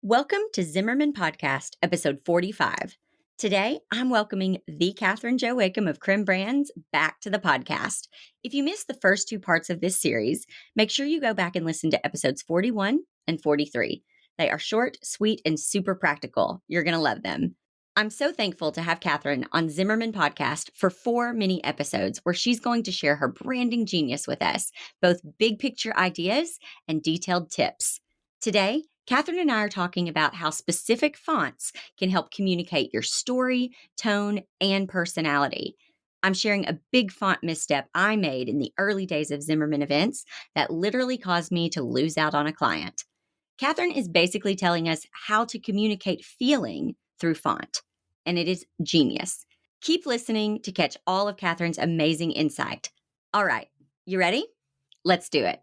Welcome to Zimmerman Podcast, episode 45. Today, I'm welcoming the Kathryn Joachim of Creme Brands back to the podcast. If you missed the first two parts of this series, make sure you go back and listen to episodes 41 and 43. They are short, sweet, and super practical. You're going to love them. I'm so thankful to have Kathryn on Zimmerman Podcast for 4 mini episodes where she's going to share her branding genius with us, both big picture ideas and detailed tips. Today, Kathryn and I are talking about how specific fonts can help communicate your story, tone, and personality. I'm sharing a big font misstep I made in the early days of Zimmerman events that literally caused me to lose out on a client. Kathryn is basically telling us how to communicate feeling through font, and it is genius. Keep listening to catch all of Kathryn's amazing insight. All right, you ready? Let's do it.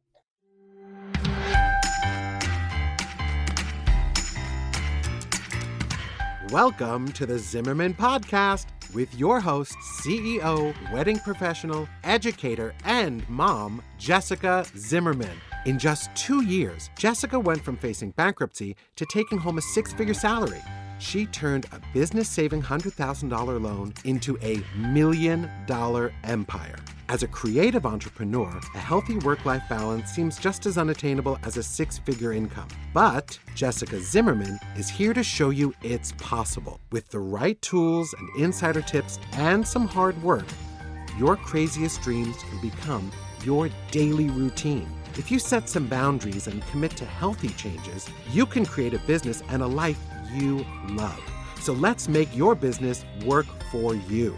Welcome to the Zimmerman Podcast with your host, CEO, wedding professional, educator, and mom, Jessica Zimmerman. In just 2 years, Jessica went from facing bankruptcy to taking home a 6-figure salary. She turned a business-saving $100,000 loan into a $1 million empire. As a creative entrepreneur, a healthy work-life balance seems just as unattainable as a 6-figure income. But Jessica Zimmerman is here to show you it's possible. With the right tools and insider tips and some hard work, your craziest dreams can become your daily routine. If you set some boundaries and commit to healthy changes, you can create a business and a life you love. So let's make your business work for you.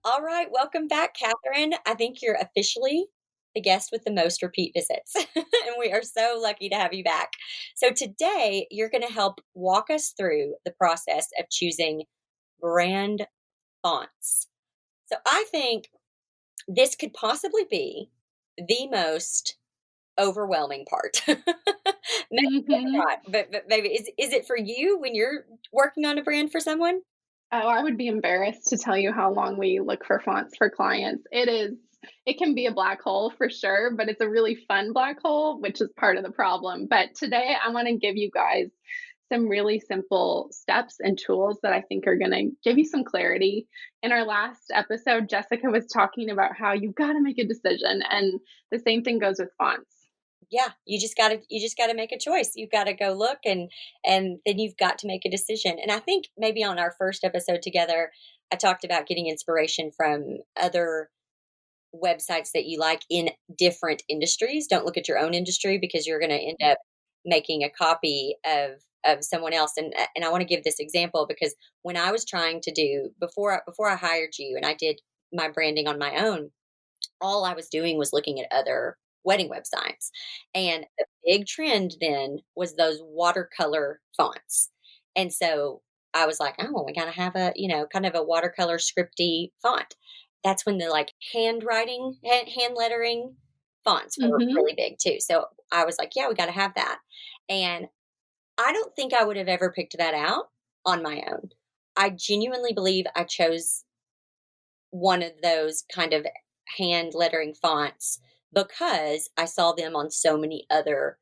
All right, welcome back, Kathryn. I think you're officially the guest with the most repeat visits, and we are so lucky to have you back. So today, you're going to help walk us through the process of choosing brand fonts. So I think this could possibly be the most overwhelming part. Maybe not, but maybe is it for you when you're working on a brand for someone? Oh, I would be embarrassed to tell you how long we look for fonts for clients. It can be a black hole for sure, but it's a really fun black hole, which is part of the problem. But today I want to give you guys some really simple steps and tools that I think are going to give you some clarity. In our last episode, Jessica was talking about how you've got to make a decision, and the same thing goes with fonts. Yeah, you just gotta make a choice. You've got to go look and then you've got to make a decision. And I think maybe on our first episode together, I talked about getting inspiration from other websites that you like in different industries. Don't look at your own industry because you're going to end up making a copy of someone else. And I want to give this example because when I was trying to do before I hired you and I did my branding on my own, all I was doing was looking at other wedding websites. And the big trend then was those watercolor fonts. And so I was like, oh, we gotta have a, kind of a watercolor scripty font. That's when the like hand lettering fonts were really big too. So I was like, yeah, we gotta have that. And I don't think I would have ever picked that out on my own. I genuinely believe I chose one of those kind of hand lettering fonts because I saw them on so many other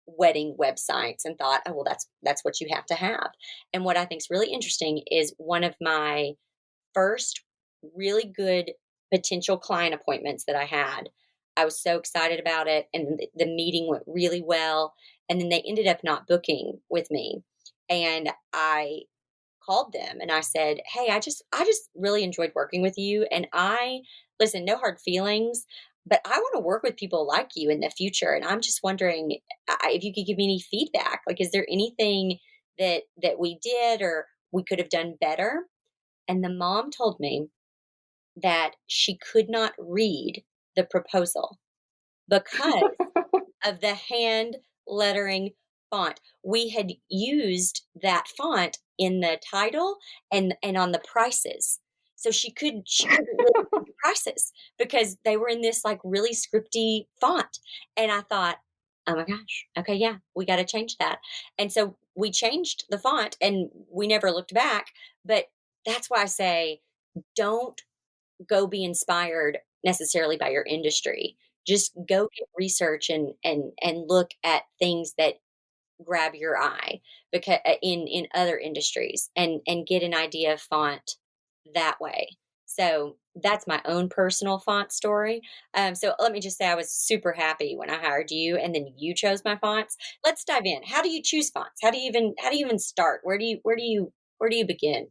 wedding websites and thought, oh, well, that's what you have to have. And what I think is really interesting is one of my first really good potential client appointments that I had. I was so excited about it, and the meeting went really well. And then they ended up not booking with me. And I called them and I said, hey, I just really enjoyed working with you. And listen, no hard feelings, but I want to work with people like you in the future. And I'm just wondering if you could give me any feedback. Like, is there anything that we did or we could have done better? And the mom told me that she could not read the proposal because of the hand lettering font. We had used that font in the title and on the prices. So she couldn't really read the prices because they were in this like really scripty font. And I thought, oh my gosh, okay, yeah, we got to change that. And so we changed the font and we never looked back. But that's why I say, don't go be inspired necessarily by your industry. just go get research and look at things that grab your eye because in other industries and get an idea of font that way. So that's my own personal font story. So let me just say I was super happy when I hired you and then you chose my fonts. Let's dive in. How do you choose fonts? How do you even start? Where do you begin?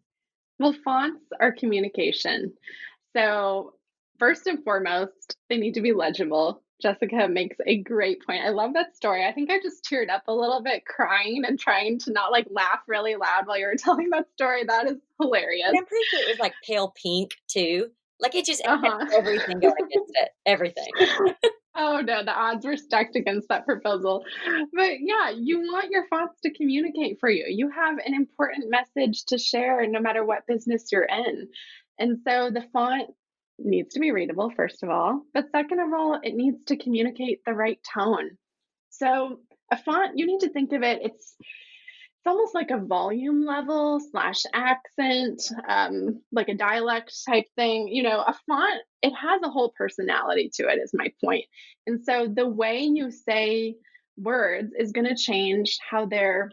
Well, fonts are communication. So, first and foremost, they need to be legible. Jessica makes a great point. I love that story. I think I just teared up a little bit crying and trying to not like laugh really loud while you were telling that story. That is And hilarious. I'm pretty sure it was like pale pink too. Like it had Uh-huh. everything going against it. Everything. Oh no, the odds were stacked against that proposal. But yeah, you want your fonts to communicate for you. You have an important message to share no matter what business you're in. And so the font needs to be readable, first of all. But second of all, it needs to communicate the right tone. So a font, you need to think of it, it's almost like a volume level slash accent, like a dialect type thing. You know, a font, it has a whole personality to it, is my point. And so the way you say words is going to change how they're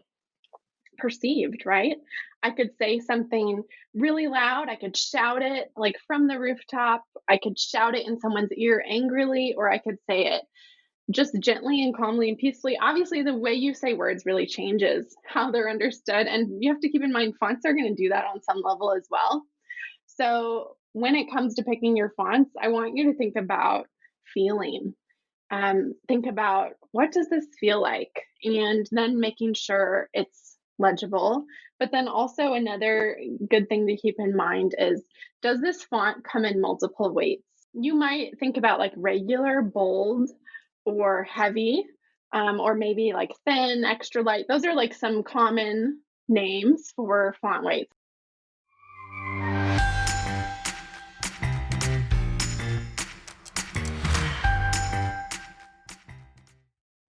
perceived, right? I could say something really loud. I could shout it like from the rooftop. I could shout it in someone's ear angrily, or I could say it just gently and calmly and peacefully. Obviously, the way you say words really changes how they're understood. And you have to keep in mind, fonts are going to do that on some level as well. So, when it comes to picking your fonts, I want you to think about feeling. Think about what does this feel like? And then making sure it's legible. But then also, another good thing to keep in mind is does this font come in multiple weights? You might think about like regular, bold, or heavy, or maybe like thin, extra light. Those are like some common names for font weights.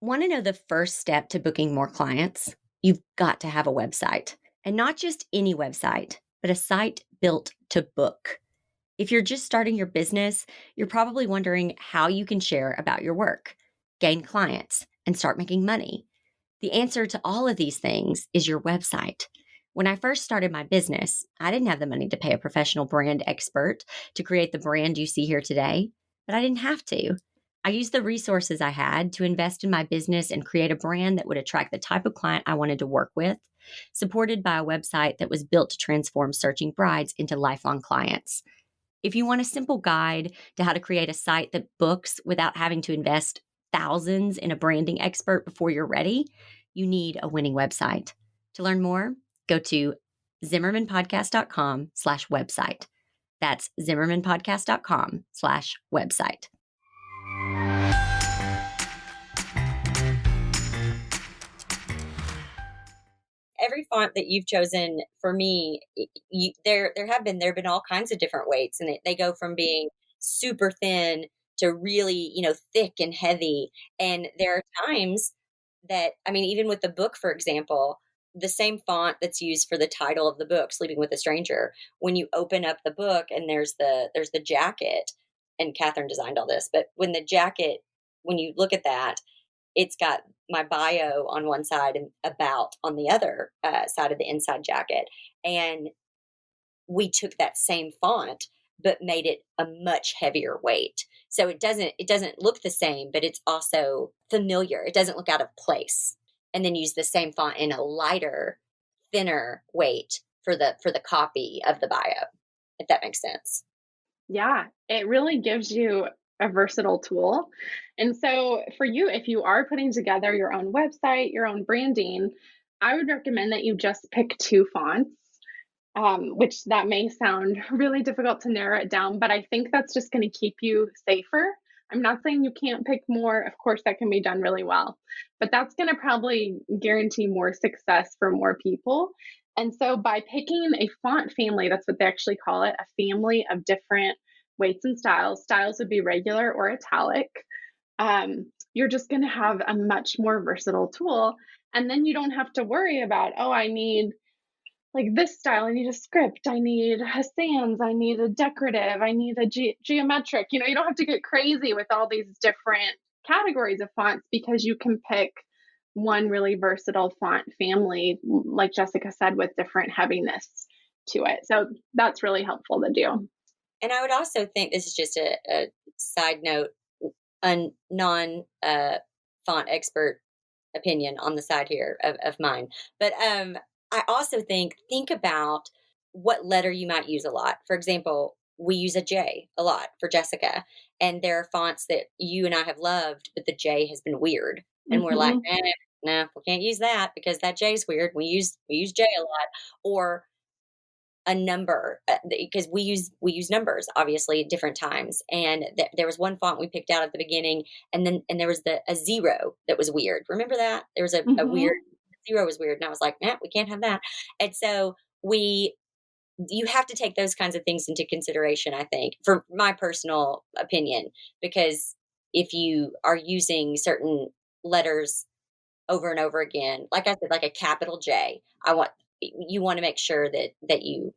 Want to know the first step to booking more clients? You've got to have a website. And not just any website, but a site built to book. If you're just starting your business, you're probably wondering how you can share about your work, gain clients, and start making money. The answer to all of these things is your website. When I first started my business, I didn't have the money to pay a professional brand expert to create the brand you see here today, but I didn't have to. I used the resources I had to invest in my business and create a brand that would attract the type of client I wanted to work with, supported by a website that was built to transform searching brides into lifelong clients. If you want a simple guide to how to create a site that books without having to invest thousands in a branding expert before you're ready, you need a winning website. To learn more, go to zimmermanpodcast.com/website. That's zimmermanpodcast.com/website. Every font that you've chosen for me, there have been all kinds of different weights, and they go from being super thin to really thick and heavy. And there are times that, I mean, even with the book, for example, the same font that's used for the title of the book, Sleeping with a Stranger, when you open up the book and there's the jacket, and Kathryn designed all this, but when the jacket, when you look at that, it's got my bio on one side and about on the other side of the inside jacket. And we took that same font but made it a much heavier weight. So it doesn't look the same, but it's also familiar. It doesn't look out of place. And then use the same font in a lighter, thinner weight for the copy of the bio, if that makes sense. Yeah, it really gives you a versatile tool. And so, for you, if you are putting together your own website, your own branding, I would recommend that you just pick two fonts, which that may sound really difficult to narrow it down, but I think that's just going to keep you safer. I'm not saying you can't pick more. Of course, that can be done really well, but that's going to probably guarantee more success for more people. And so, by picking a font family, that's what they actually call it, a family of different weights and styles. Styles would be regular or italic. You're just going to have a much more versatile tool. And then you don't have to worry about, oh, I need like this style. I need a script. I need a sans. I need a decorative. I need a geometric. You don't have to get crazy with all these different categories of fonts because you can pick one really versatile font family, like Jessica said, with different heaviness to it. So that's really helpful to do. And I would also think this is just a side note, non font expert opinion on the side here of mine. But I also think about what letter you might use a lot. For example, we use a J a lot for Jessica, and there are fonts that you and I have loved, but the J has been weird, and we're like, Hmm. no, we can't use that because that J is weird. We use J a lot, or a number because we use numbers obviously at different times, and there was one font we picked out at the beginning, and there was a zero that was weird. Remember that there was a weird Hmm. zero was weird, and I was like, we can't have that. And so we you have to take those kinds of things into consideration, I think, for my personal opinion, because if you are using certain letters over and over again, like I said, like a capital J, you want to make sure that you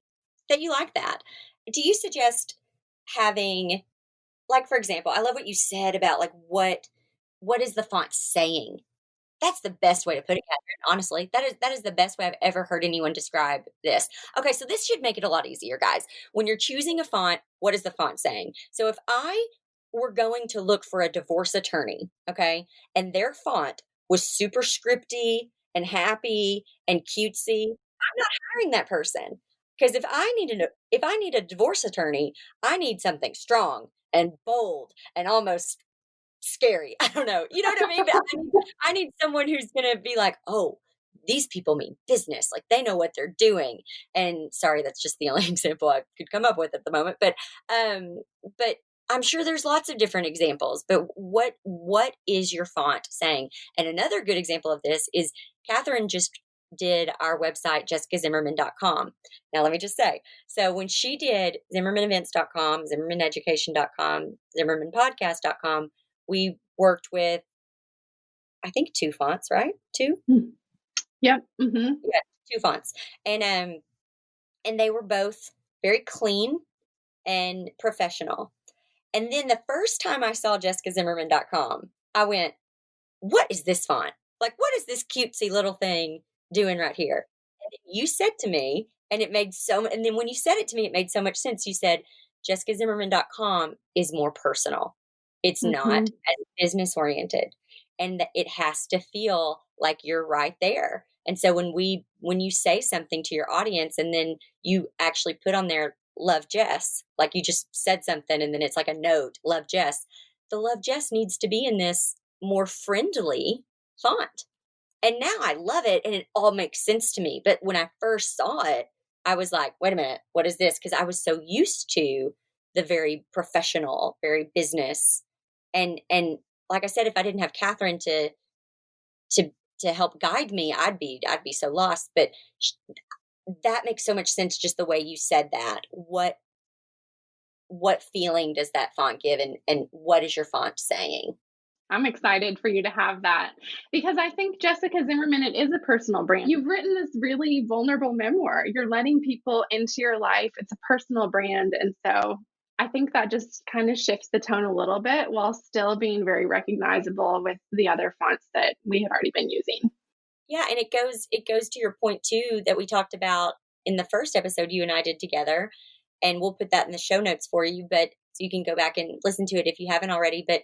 like that. Do you suggest having, like, for example, I love what you said about like what is the font saying? That's the best way to put it, Catherine. Honestly, that is the best way I've ever heard anyone describe this. Okay, so this should make it a lot easier, guys. When you're choosing a font, what is the font saying? So if I were going to look for a divorce attorney, okay, and their font was super scripty and happy and cutesy, I'm not hiring that person. Because if I need a divorce attorney, I need something strong and bold and almost scary. I don't know. You know what I mean? But I need someone who's gonna be like, "Oh, these people mean business. Like they know what they're doing." And sorry, that's just the only example I could come up with at the moment. Um, but I'm sure there's lots of different examples. But what is your font saying? And another good example of this is Catherine just did our website, jessicazimmerman.com. Now let me just say, so when she did zimmermanevents.com, zimmermaneducation.com, zimmermanpodcast.com, we worked with, I think, 2 fonts, right? 2? Yep. Hmm. Yeah, 2 fonts. And they were both very clean and professional. And then the first time I saw jessicazimmerman.com, I went, "What is this font? Like, what is this cutesy little thing doing right here?" And then you said to me, and then when you said it to me, it made so much sense. You said, "jessicazimmerman.com is more personal. It's not Hmm. as business oriented, and that it has to feel like you're right there." And so when you say something to your audience and then you actually put on there, "Love Jess," like you just said something and then it's like a note, "Love Jess." The "Love Jess" needs to be in this more friendly font. And now I love it and it all makes sense to me. But when I first saw it, I was like, wait a minute, what is this? Because I was so used to the very professional, very business. And like I said, if I didn't have Catherine to to help guide me, I'd be so lost. But sh- that makes so much sense just the way you said that. What feeling does that font give, and what is your font saying? I'm excited for you to have that because I think Jessica Zimmerman, it is a personal brand. You've written this really vulnerable memoir. You're letting people into your life. It's a personal brand. And so I think that just kind of shifts the tone a little bit while still being very recognizable with the other fonts that we had already been using. Yeah, and it goes to your point too that we talked about in the first episode you and I did together, and we'll put that in the show notes for you, but so you can go back and listen to it if you haven't already. But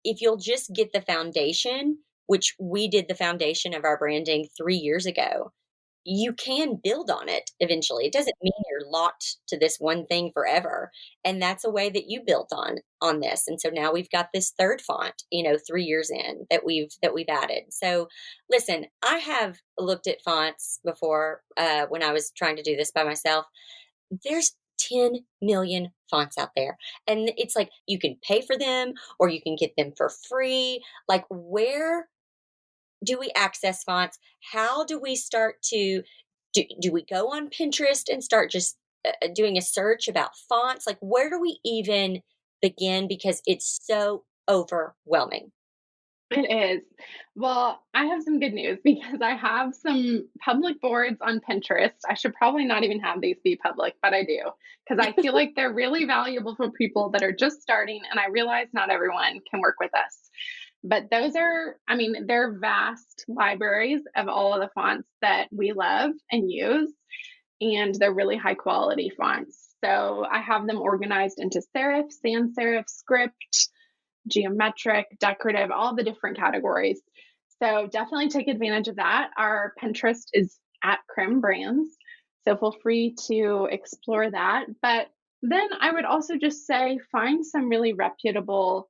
if you'll just get the foundation, which we did the foundation of our branding 3 years ago, you can build on it eventually. It doesn't mean you're locked to this one thing forever. And that's a way that you built on this. And so now we've got this third font, 3 years in that we've added. So listen, I have looked at fonts before when I was trying to do this by myself. There's 10 million fonts out there. And it's like you can pay for them or you can get them for free. Like, where do we access fonts? How do we start to do we go on Pinterest and start just doing a search about fonts? Like, where do we even begin? Because it's so overwhelming. It is. Well, I have some good news because I have some public boards on Pinterest. I should probably not even have these be public, but I do because I feel like they're really valuable for people that are just starting. And I realize not everyone can work with us. But those are, I mean, they're vast libraries of all of the fonts that we love and use. And they're really high quality fonts. So I have them organized into serif, sans serif, script, geometric, decorative, all the different categories. So definitely take advantage of that. Our Pinterest is at Creme Brands. So feel free to explore that. But then I would also just say find some really reputable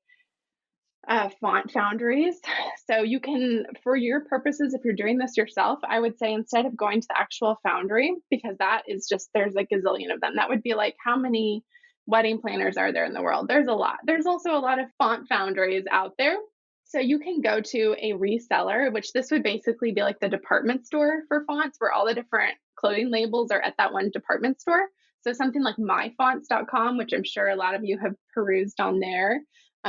font foundries. So you can, for your purposes, if you're doing this yourself, I would say instead of going to the actual foundry, because that is just, there's a gazillion of them. That would be like, how many wedding planners are there in the world? There's a lot. There's also a lot of font foundries out there. So you can go to a reseller, which this would basically be like the department store for fonts, where all the different clothing labels are at that one department store. So something like myfonts.com, which I'm sure a lot of you have perused on there.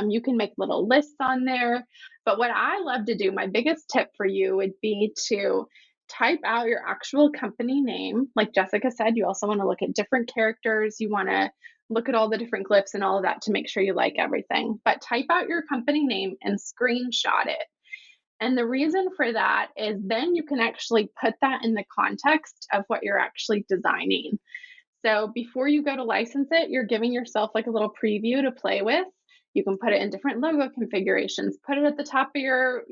You can make little lists on there. But what I love to do, my biggest tip for you would be to type out your actual company name. Like Jessica said, you also want to look at different characters. You want to look at all the different glyphs and all of that to make sure you like everything. But type out your company name and screenshot it. And the reason for that is then you can actually put that in the context of what you're actually designing. So before you go to license it, you're giving yourself like a little preview to play with. You can put it in different logo configurations, put it at the top of your,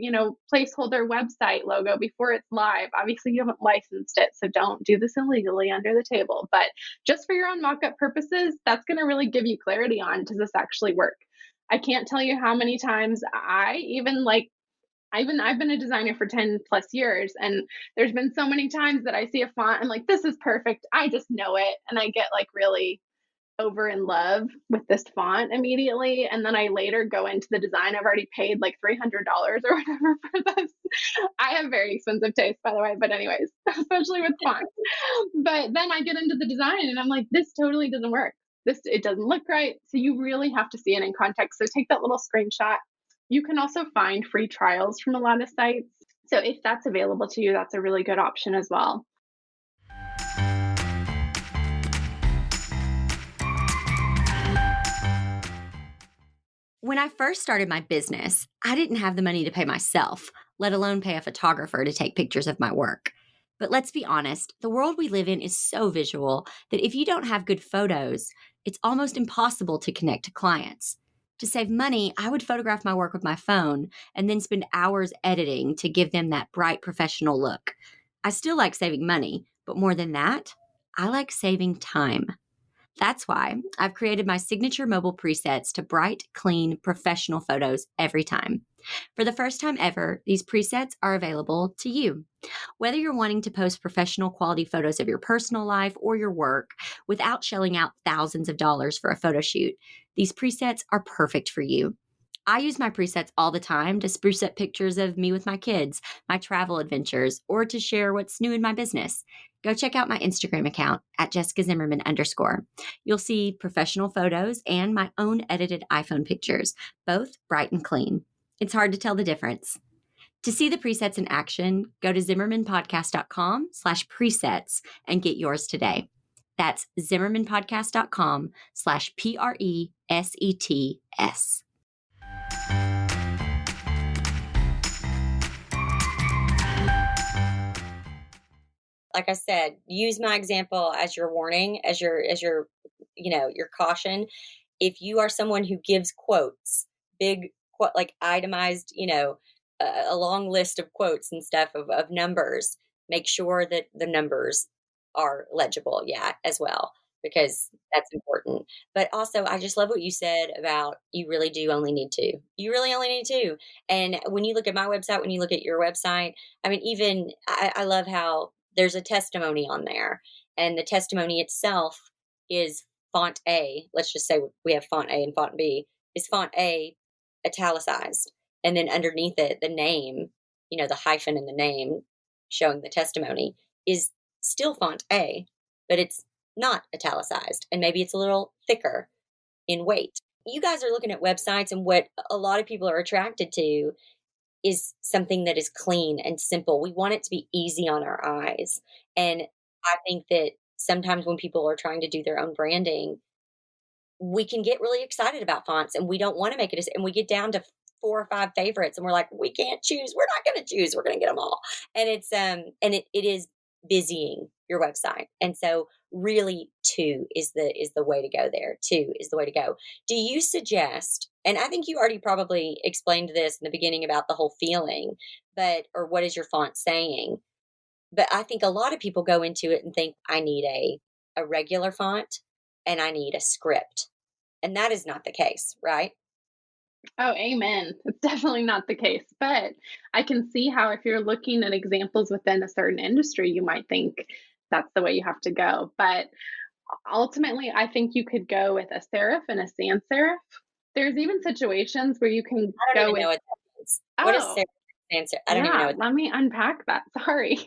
placeholder website logo before it's live. Obviously, you haven't licensed it, so don't do this illegally under the table. But just for your own mock-up purposes, that's going to really give you clarity on, does this actually work? I can't tell you how many times I've been a designer for 10 plus years, and there's been so many times that I see a font, I'm like, this is perfect. I just know it. And I get like really over in love with this font immediately. And then I later go into the design. I've already paid like $300 or whatever for this. I have very expensive taste, by the way, but anyways, especially with fonts. But then I get into the design and I'm like, this totally doesn't work. It doesn't look right. So you really have to see it in context. So take that little screenshot. You can also find free trials from a lot of sites. So if that's available to you, that's a really good option as well. When I first started my business, I didn't have the money to pay myself, let alone pay a photographer to take pictures of my work. But let's be honest, the world we live in is so visual that if you don't have good photos, it's almost impossible to connect to clients. To save money, I would photograph my work with my phone and then spend hours editing to give them that bright professional look. I still like saving money, but more than that, I like saving time. That's why I've created my signature mobile presets to bright, clean, professional photos every time. For the first time ever, these presets are available to you. Whether you're wanting to post professional quality photos of your personal life or your work without shelling out thousands of dollars for a photo shoot, these presets are perfect for you. I use my presets all the time to spruce up pictures of me with my kids, my travel adventures, or to share what's new in my business. Go check out my Instagram account at Jessica Zimmerman _. You'll see professional photos and my own edited iPhone pictures, both bright and clean. It's hard to tell the difference. To see the presets in action, go to zimmermanpodcast.com/presets and get yours today. That's zimmermanpodcast.com/PRESETS. Like I said, use my example as your warning, as your your caution. If you are someone who gives quotes, big like itemized, a long list of quotes and stuff of numbers, make sure that the numbers are legible, as well, because that's important. But also, I just love what you said about you really do only need two. You really only need two. And when you look at my website, when you look at your website, I mean, even I love how there's a testimony on there, and the testimony itself is font A. Let's just say we have font A and font B. Is font A italicized? And then underneath it, the name, the hyphen in the name showing the testimony is still font A, but it's not italicized. And maybe it's a little thicker in weight. You guys are looking at websites, and what a lot of people are attracted to is something that is clean and simple. We want it to be easy on our eyes. And I think that sometimes when people are trying to do their own branding, we can get really excited about fonts and we don't want to make it, and we get down to 4 or 5 favorites and we're like, we can't choose. We're not going to choose. We're going to get them all. And it is busying your website. And so really two is the way to go there. Two is the way to go. Do you suggest, and I think you already probably explained this in the beginning about the whole feeling, or what is your font saying? But I think a lot of people go into it and think, I need a regular font and I need a script. And that is not the case, right? Oh, amen. It's definitely not the case. But I can see how, if you're looking at examples within a certain industry, you might think that's the way you have to go. But ultimately, I think you could go with a serif and a sans serif. There's even situations where you can I don't go even with, know what that means. What is oh, answer? I don't even know yeah, what let me unpack that. Sorry.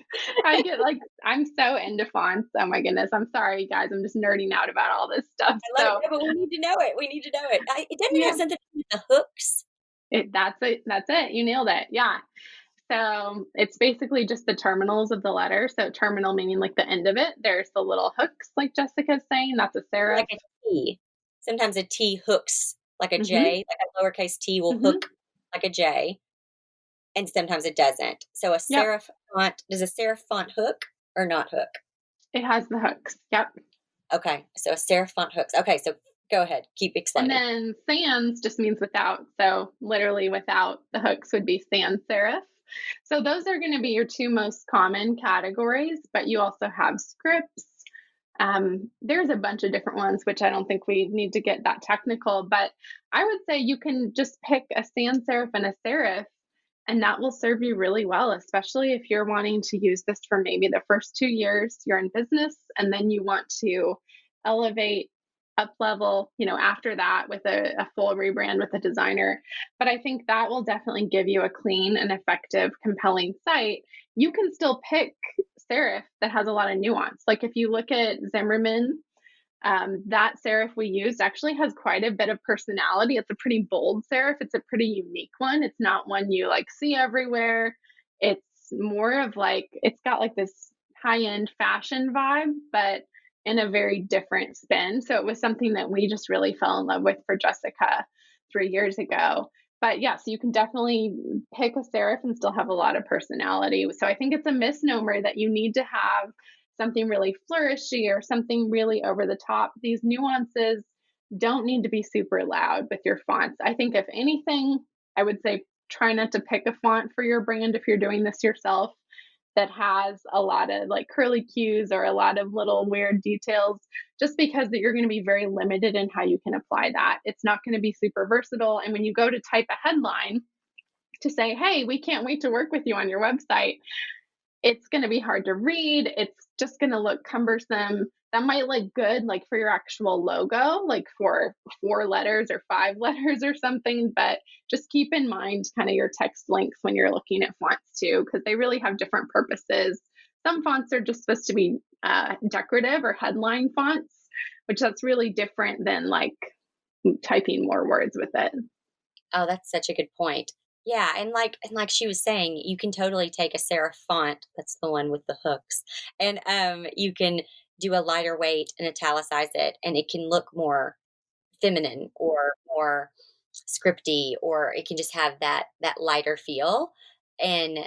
I get like, I'm so into fonts. Oh my goodness. I'm sorry, guys. I'm just nerding out about all this stuff. I love it. So, No, but we need to know it. We need to know it. It doesn't have yeah, something to do with the hooks. that's it. That's it. You nailed it. Yeah. So it's basically just the terminals of the letter. So terminal meaning like the end of it. There's the little hooks, like Jessica's saying. That's a serif. Like a T. Sometimes a T hooks like a Mm-hmm. J, like a lowercase T will Mm-hmm. hook like a J, and sometimes it doesn't. So a Yep. serif font, does a serif font hook or not hook? It has the hooks. Yep. Okay, so a serif font hooks. Okay, so go ahead, keep And explaining. then sans just means without. So literally without the hooks would be sans serif. So those are going to be your two most common categories, but you also have scripts. There's a bunch of different ones, which I don't think we need to get that technical, but I would say you can just pick a sans serif and a serif, and that will serve you really well, especially if you're wanting to use this for maybe the first 2 years you're in business, and then you want to elevate up level, after that with a full rebrand with a designer. But I think that will definitely give you a clean and effective, compelling site. You can still pick serif that has a lot of nuance. Like if you look at Zimmerman, that serif we used actually has quite a bit of personality. It's a pretty bold serif. It's a pretty unique one. It's not one you like see everywhere. It's more of like, it's got like this high-end fashion vibe, but in a very different spin. So it was something that we just really fell in love with for Jessica 3 years ago. But yeah, so you can definitely pick a serif and still have a lot of personality. So I think it's a misnomer that you need to have something really flourishy or something really over the top. These nuances don't need to be super loud with your fonts. I think, if anything, I would say try not to pick a font for your brand if you're doing this yourself that has a lot of like curly cues or a lot of little weird details, just because that you're going to be very limited in how you can apply that. It's not going to be super versatile. And when you go to type a headline to say, hey, we can't wait to work with you on your website, it's going to be hard to read. It's just going to look cumbersome. That might look good like for your actual logo, like for 4 letters or 5 letters or something, but just keep in mind kind of your text links when you're looking at fonts too, because they really have different purposes. Some fonts are just supposed to be decorative or headline fonts, which that's really different than like typing more words with it. Oh, that's such a good point. Yeah, and like she was saying, you can totally take a serif font, that's the one with the hooks, and you can do a lighter weight and italicize it, and it can look more feminine or more scripty, or it can just have that lighter feel, and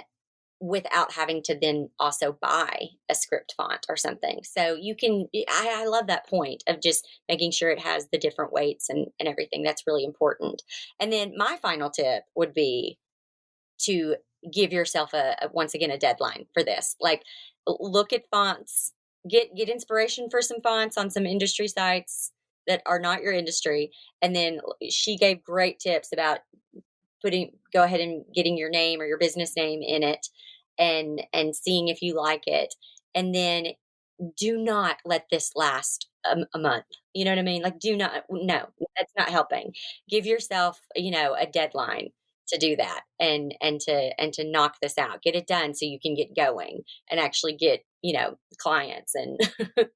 without having to then also buy a script font or something. So you can, I love that point of just making sure it has the different weights and everything. That's really important. And then my final tip would be to give yourself once again, a deadline for this. Like look at fonts, get inspiration for some fonts on some industry sites that are not your industry. And then she gave great tips about go ahead and getting your name or your business name in it, and seeing if you like it. And then do not let this last a month. You know what I mean? Like do not, no, that's not helping. Give yourself, a deadline to do that, and to knock this out. Get it done so you can get going and actually get, clients and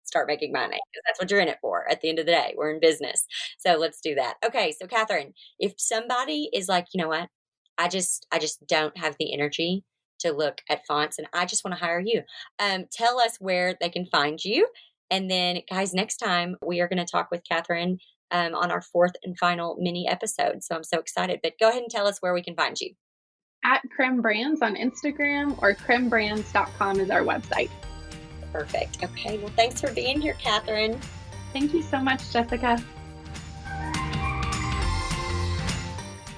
start making money, because that's what you're in it for. At the end of the day, we're in business. So let's do that. Okay. So Kathryn, if somebody is like, you know what? I just don't have the energy to look at fonts, and I just want to hire you. Tell us where they can find you. And then, guys, next time we are going to talk with Kathryn on our fourth and final mini episode. So I'm so excited. But go ahead and tell us where we can find you. At Creme Brands on Instagram, or cremebrands.com is our website. Perfect. Okay. Well, thanks for being here, Kathryn. Thank you so much, Jessica.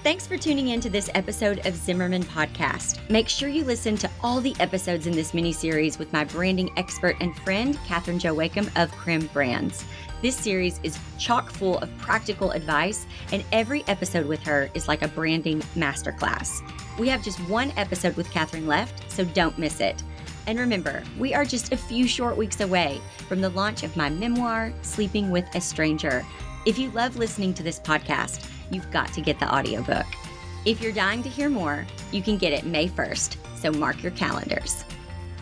Thanks for tuning in to this episode of Zimmerman Podcast. Make sure you listen to all the episodes in this mini-series with my branding expert and friend, Kathryn Joachim of Creme Brands. This series is chock full of practical advice, and every episode with her is like a branding masterclass. We have just one episode with Kathryn left, so don't miss it. And remember, we are just a few short weeks away from the launch of my memoir, Sleeping with a Stranger. If you love listening to this podcast, you've got to get the audiobook. If you're dying to hear more, you can get it May 1st, so mark your calendars.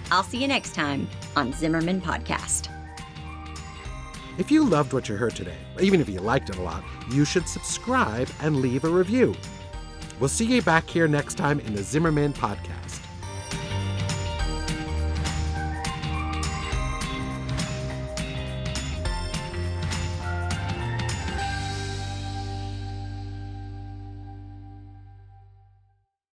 I'll see you next time on Zimmerman Podcast. If you loved what you heard today, even if you liked it a lot, you should subscribe and leave a review. We'll see you back here next time in the Zimmerman Podcast.